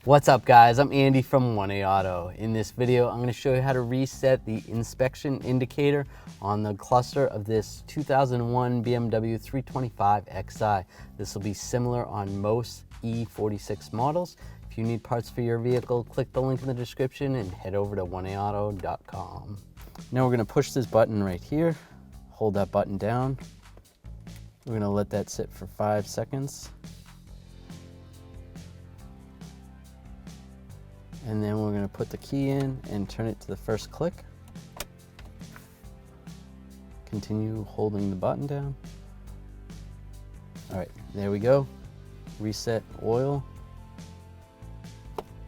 What's up guys, I'm Andy from 1A Auto. In this video, I'm going to show you how to reset the inspection indicator on the cluster of this 2001 BMW 325xi. This will be similar on most E46 models. If you need parts for your vehicle, click the link in the description and head over to 1aauto.com. Now we're going to push this button right here, hold that button down. We're going to let that sit for 5 seconds. And then we're going to put the key in and turn it to the first click. Continue holding the button down. All right, there we go. Reset oil.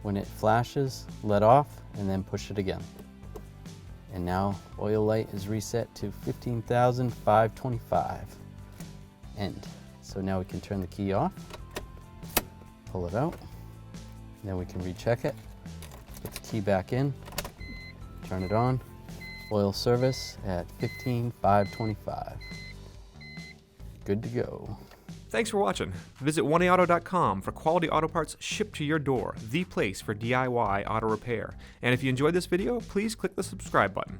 When it flashes, let off and then push it again. And now oil light is reset to 15,525. End. So now we can turn the key off, pull it out, then we can recheck it. Put the key back in, turn it on, oil service at 15,525. Good to go. Thanks for watching. Visit 1aauto.com for quality auto parts shipped to your door, the place for DIY auto repair. And if you enjoyed this video, please click the subscribe button.